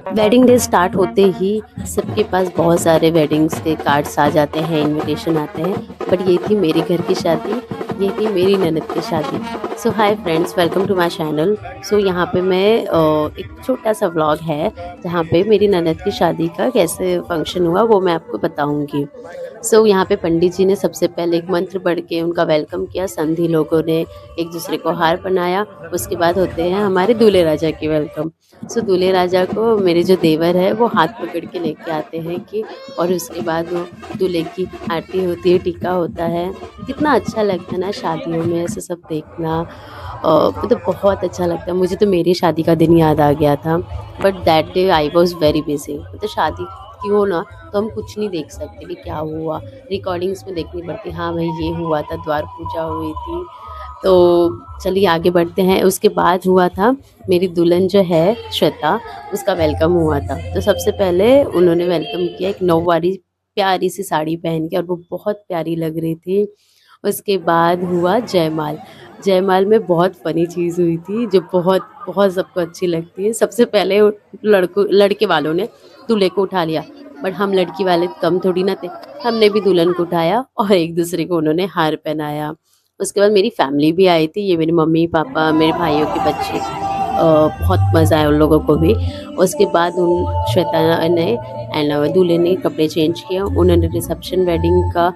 Wedding day start होते ही सबके पास बहुत सारे वेडिंग्स के कार्ड्स आ जाते हैं, इनविटेशन आते हैं। बट ये थी मेरे घर की शादी, ये थी मेरी ननद की शादी। So hi friends, welcome to my channel. So यहाँ पे मैं एक छोटा सा व्लॉग है जहाँ पे मेरी ननद की शादी का कैसे फंक्शन हुआ वो मैं आपको बताऊँगी। सो यहाँ पे पंडित जी ने सबसे पहले एक मंत्र पढ़ के उनका वेलकम किया। संधी लोगों ने एक दूसरे को हार पहनाया। उसके बाद होते हैं हमारे दूल्हे राजा के वेलकम। सो दूल्हे राजा को मेरे जो देवर है वो हाथ पकड़ के लेके आते हैं कि, और उसके बाद वो दूल्हे की आरती होती है, टीका होता है। कितना अच्छा लगता है ना शादियों में ऐसे सब देखना। मतलब बहुत अच्छा लगता है। मुझे तो मेरी शादी का दिन याद आ गया था। But that day I was very busy. मतलब शादी की हो ना तो हम कुछ नहीं देख सकते कि क्या हुआ, रिकॉर्डिंग्स में देखनी पड़ती। हाँ भाई ये हुआ था, द्वार पूजा हुई थी। तो चलिए आगे बढ़ते हैं। उसके बाद हुआ था मेरी दुल्हन जो है श्वेता, उसका वेलकम हुआ था। तो सबसे पहले उन्होंने वेलकम किया एक नौवारी प्यारी सी साड़ी पहन के, और वो बहुत प्यारी लग रही थी। उसके बाद हुआ जयमाल। जयमाल में बहुत फ़नी चीज़ हुई थी जो बहुत बहुत सबको अच्छी लगती है। सबसे पहले लड़के वालों ने दूल्हे को उठा लिया, बट हम लड़की वाले कम थोड़ी ना थे। हमने भी दुल्हन को उठाया और एक दूसरे को उन्होंने हार पहनाया। उसके बाद मेरी फैमिली भी आई थी, ये मेरे मम्मी पापा, मेरे भाइयों के बच्चे। बहुत मज़ा आया उन लोगों को भी। उसके बाद उन श्वेता ने एंड दूल्हे ने कपड़े चेंज किया। उन्होंने रिसेप्शन वेडिंग का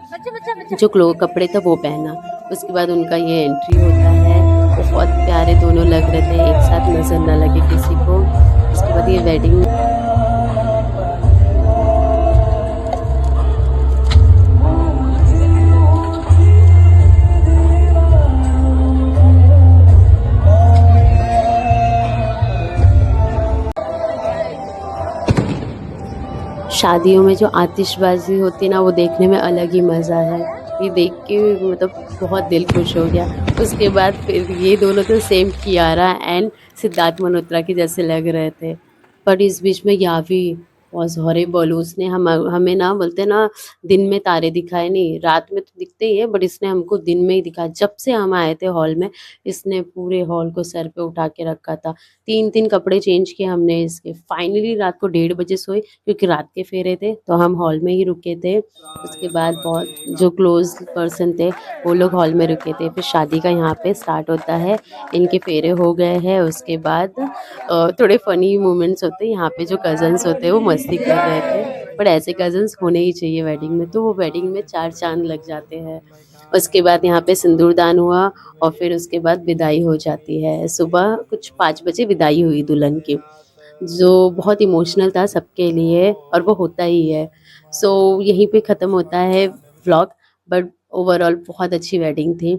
जो कपड़े था वो पहना। उसके बाद उनका ये एंट्री होता है। बहुत प्यारे दोनों लग रहे थे, एक साथ नजर ना लगे किसी को। उसके बाद ये वेडिंग शादियों में जो आतिशबाजी होती है ना वो देखने में अलग ही मज़ा है। ये देख के मतलब बहुत दिल खुश हो गया। उसके बाद फिर ये दोनों तो सेम कियारा एंड सिद्धार्थ मल्होत्रा के जैसे लग रहे थे। पर इस बीच में यावी वाज़ हॉरिबल। उसने हमें ना बोलते ना, दिन में तारे दिखाए नहीं, रात में तो दिखते ही है, बट इसने हमको दिन में ही दिखाया। जब से हम आए थे हॉल में इसने पूरे हॉल को सर पे उठा के रखा था। 3-3 कपड़े चेंज किए हमने इसके। फाइनली रात को 1:30 बजे सोए क्योंकि रात के फेरे थे तो हम हॉल में ही रुके थे। उसके बाद बहुत जो क्लोज पर्सन थे वो लोग हॉल में रुके थे। फिर शादी का यहाँ पे स्टार्ट होता है। इनके फेरे हो गए हैं। उसके बाद थोड़े फनी मोमेंट्स होते हैं। यहाँ पे जो कज़न्स होते हैं वो मस्ती कर रहे थे, बट ऐसे कज़न्स होने ही चाहिए वेडिंग में, तो वो वेडिंग में 4 चाँद लग जाते हैं। उसके बाद यहाँ पे सिंदूरदान हुआ और फिर उसके बाद विदाई हो जाती है। सुबह कुछ 5 बजे विदाई हुई दुल्हन की, जो बहुत इमोशनल था सबके लिए, और वो होता ही है। सो यहीं पे ख़त्म होता है व्लॉग। बट ओवरऑल बहुत अच्छी वेडिंग थी।